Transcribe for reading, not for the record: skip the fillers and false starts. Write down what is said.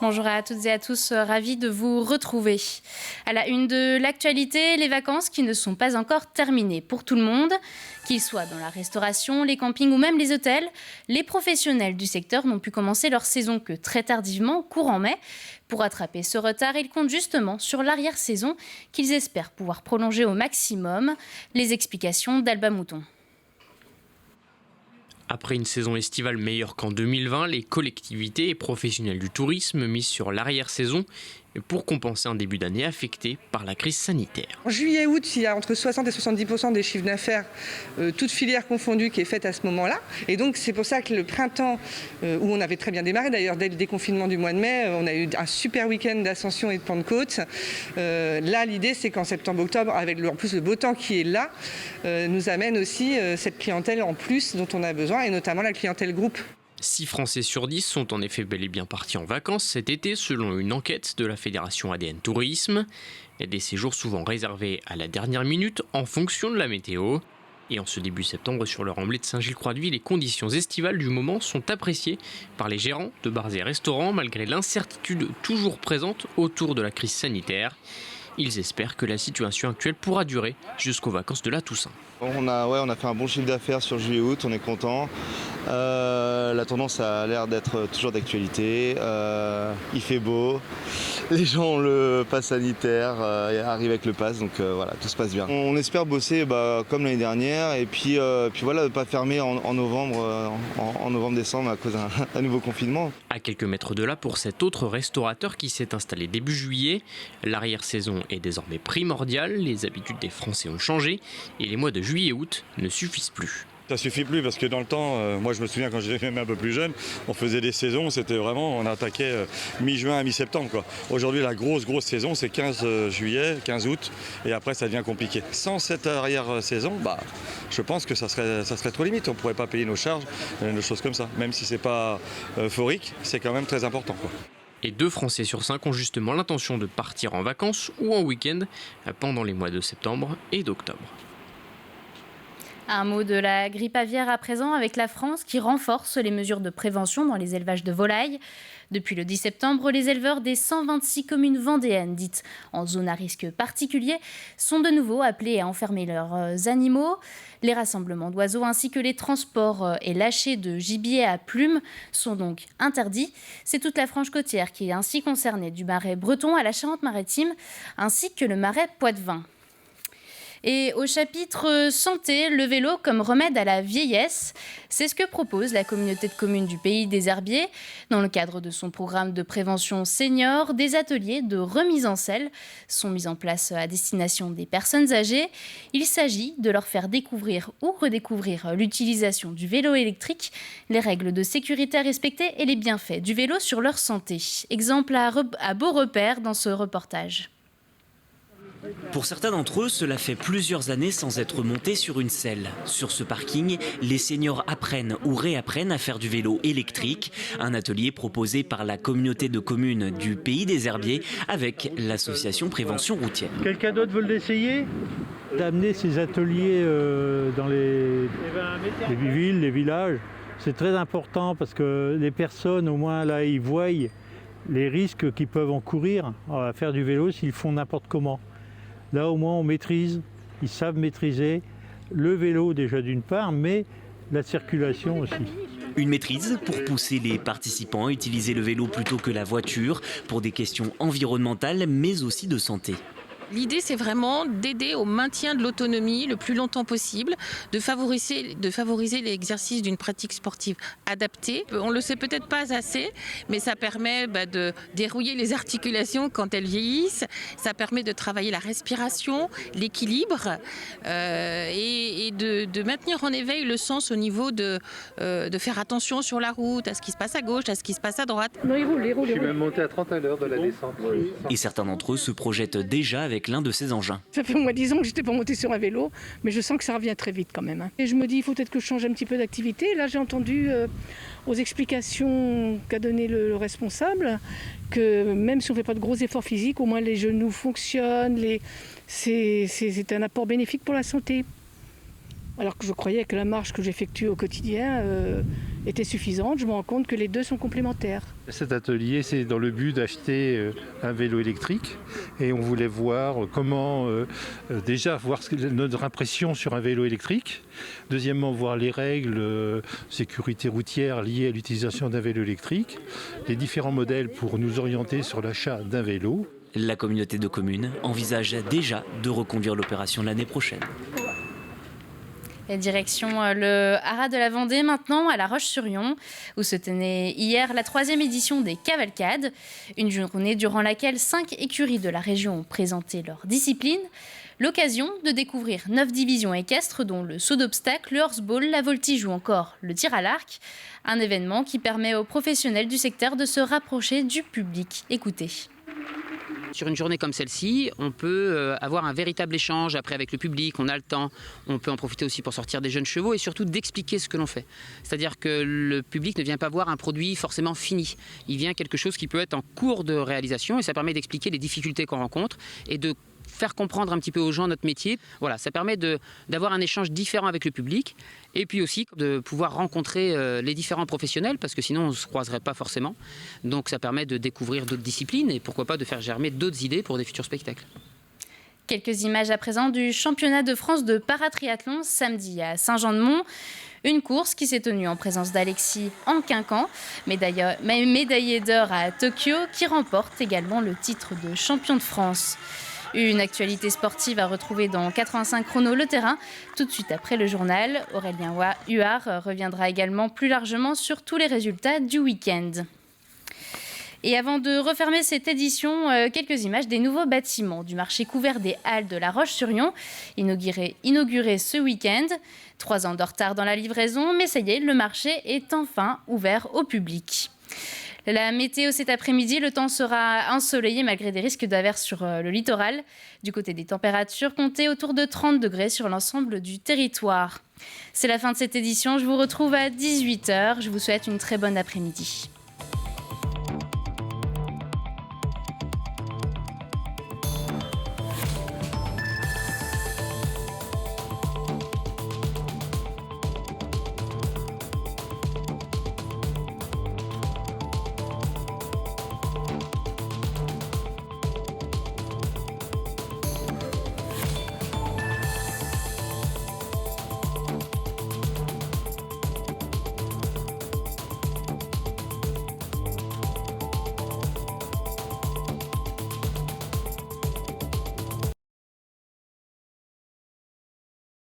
Bonjour à toutes et à tous, ravi de vous retrouver. À la une de l'actualité, les vacances qui ne sont pas encore terminées pour tout le monde. Qu'ils soient dans la restauration, les campings ou même les hôtels, les professionnels du secteur n'ont pu commencer leur saison que très tardivement, courant mai. Pour rattraper ce retard, ils comptent justement sur l'arrière-saison qu'ils espèrent pouvoir prolonger au maximum. Les explications d'Alba Mouton. Après une saison estivale meilleure qu'en 2020, les collectivités et professionnels du tourisme misent sur l'arrière-saison pour compenser un début d'année affecté par la crise sanitaire. En juillet-août, il y a entre 60 et 70% des chiffres d'affaires, toutes filières confondues, qui est faite à ce moment-là. Et donc c'est pour ça que le printemps, où on avait très bien démarré d'ailleurs dès le déconfinement du mois de mai, on a eu un super week-end d'Ascension et de Pentecôte. Là, l'idée, c'est qu'en septembre-octobre, avec en plus le beau temps qui est là, nous amène aussi cette clientèle en plus dont on a besoin, et notamment la clientèle groupe. 6 Français sur 10 sont en effet bel et bien partis en vacances cet été selon une enquête de la Fédération ADN Tourisme. Des séjours souvent réservés à la dernière minute en fonction de la météo. Et en ce début septembre, sur le remblai de Saint-Gilles-Croix-de-Vie, les conditions estivales du moment sont appréciées par les gérants de bars et restaurants malgré l'incertitude toujours présente autour de la crise sanitaire. Ils espèrent que la situation actuelle pourra durer jusqu'aux vacances de la Toussaint. On a fait un bon chiffre d'affaires sur juillet-août, on est content. La tendance a l'air d'être toujours d'actualité. Il fait beau, les gens ont le pass sanitaire, arrivent avec le pass, donc voilà, tout se passe bien. On espère bosser comme l'année dernière et puis voilà, ne pas fermer en novembre-décembre à cause d'un nouveau confinement. À quelques mètres de là, pour cet autre restaurateur qui s'est installé début juillet, l'arrière-saison est désormais primordiale, les habitudes des Français ont changé et les mois de juillet et août ne suffisent plus. Ça suffit plus parce que dans le temps, moi je me souviens quand j'étais même un peu plus jeune, on faisait des saisons, c'était vraiment, on attaquait mi-juin à mi-septembre, quoi. Aujourd'hui la grosse saison c'est 15 juillet, 15 août et après ça devient compliqué. Sans cette arrière-saison, je pense que ça serait trop limite, on ne pourrait pas payer nos charges, des choses comme ça. Même si c'est pas euphorique, c'est quand même très important, quoi. Et 2 Français sur 5 ont justement l'intention de partir en vacances ou en week-end pendant les mois de septembre et d'octobre. Un mot de la grippe aviaire à présent avec la France qui renforce les mesures de prévention dans les élevages de volailles. Depuis le 10 septembre, les éleveurs des 126 communes vendéennes dites en zone à risque particulier sont de nouveau appelés à enfermer leurs animaux. Les rassemblements d'oiseaux ainsi que les transports et lâchers de gibier à plumes sont donc interdits. C'est toute la frange côtière qui est ainsi concernée, du marais breton à la Charente-Maritime ainsi que le marais poitevin. Et au chapitre santé, le vélo comme remède à la vieillesse, c'est ce que propose la communauté de communes du Pays des Herbiers. Dans le cadre de son programme de prévention senior, des ateliers de remise en selle sont mis en place à destination des personnes âgées. Il s'agit de leur faire découvrir ou redécouvrir l'utilisation du vélo électrique, les règles de sécurité à respecter et les bienfaits du vélo sur leur santé. Exemple à beau repère dans ce reportage. Pour certains d'entre eux, cela fait plusieurs années sans être montés sur une selle. Sur ce parking, les seniors apprennent ou réapprennent à faire du vélo électrique. Un atelier proposé par la communauté de communes du Pays des Herbiers avec l'association Prévention Routière. Quelqu'un d'autre veut l'essayer ? D'amener ces ateliers dans les villes, les villages, c'est très important parce que les personnes, au moins là, ils voient les risques qu'ils peuvent encourir à faire du vélo s'ils font n'importe comment. Là, au moins, on maîtrise, ils savent maîtriser le vélo déjà d'une part, mais la circulation aussi. Une maîtrise pour pousser les participants à utiliser le vélo plutôt que la voiture pour des questions environnementales, mais aussi de santé. L'idée, c'est vraiment d'aider au maintien de l'autonomie le plus longtemps possible, de favoriser l'exercice d'une pratique sportive adaptée. On ne le sait peut-être pas assez, mais ça permet de dérouiller les articulations quand elles vieillissent. Ça permet de travailler la respiration, l'équilibre et de maintenir en éveil le sens au niveau de faire attention sur la route, à ce qui se passe à gauche, à ce qui se passe à droite. Non, il roule. Je suis même monté à 30 à l'heure de la descente. Et certains d'entre eux se projettent déjà avec l'un de ces engins. Ça fait au moins 10 ans que je n'étais pas montée sur un vélo, mais je sens que ça revient très vite quand même. Et je me dis, il faut peut-être que je change un petit peu d'activité. Là, j'ai entendu aux explications qu'a donné le responsable que même si on ne fait pas de gros efforts physiques, au moins les genoux fonctionnent, c'est un apport bénéfique pour la santé. Alors que je croyais que la marche que j'effectue au quotidien, était suffisante. Je me rends compte que les deux sont complémentaires. Cet atelier, c'est dans le but d'acheter un vélo électrique et on voulait voir comment, déjà voir notre impression sur un vélo électrique. Deuxièmement, voir les règles sécurité routière liées à l'utilisation d'un vélo électrique, les différents modèles pour nous orienter sur l'achat d'un vélo. La communauté de communes envisage déjà de reconduire l'opération l'année prochaine. Et direction le Haras de la Vendée maintenant, à La Roche-sur-Yon, où se tenait hier la 3e édition des Cavalcades. Une journée durant laquelle 5 écuries de la région ont présenté leur discipline. L'occasion de découvrir 9 divisions équestres, dont le saut d'obstacle, le horseball, la voltige ou encore le tir à l'arc. Un événement qui permet aux professionnels du secteur de se rapprocher du public. Écoutez. Sur une journée comme celle-ci, on peut avoir un véritable échange après avec le public, on a le temps, on peut en profiter aussi pour sortir des jeunes chevaux et surtout d'expliquer ce que l'on fait. C'est-à-dire que le public ne vient pas voir un produit forcément fini, il vient quelque chose qui peut être en cours de réalisation et ça permet d'expliquer les difficultés qu'on rencontre et de faire comprendre un petit peu aux gens notre métier. Voilà, ça permet d'avoir un échange différent avec le public et puis aussi de pouvoir rencontrer les différents professionnels parce que sinon on ne se croiserait pas forcément. Donc ça permet de découvrir d'autres disciplines et pourquoi pas de faire germer d'autres idées pour des futurs spectacles. Quelques images à présent du championnat de France de paratriathlon samedi à Saint-Jean-de-Mont. Une course qui s'est tenue en présence d'Alexis Anquincan, médaillé d'or à Tokyo, qui remporte également le titre de champion de France. Une actualité sportive à retrouver dans 85 chrono le terrain. Tout de suite après le journal, Aurélien Huard reviendra également plus largement sur tous les résultats du week-end. Et avant de refermer cette édition, quelques images des nouveaux bâtiments du marché couvert des Halles de La Roche-sur-Yon, inauguré ce week-end. 3 ans de retard dans la livraison, mais ça y est, le marché est enfin ouvert au public. La météo cet après-midi, le temps sera ensoleillé malgré des risques d'averses sur le littoral. Du côté des températures, comptez autour de 30 degrés sur l'ensemble du territoire. C'est la fin de cette édition, je vous retrouve à 18h. Je vous souhaite une très bonne après-midi.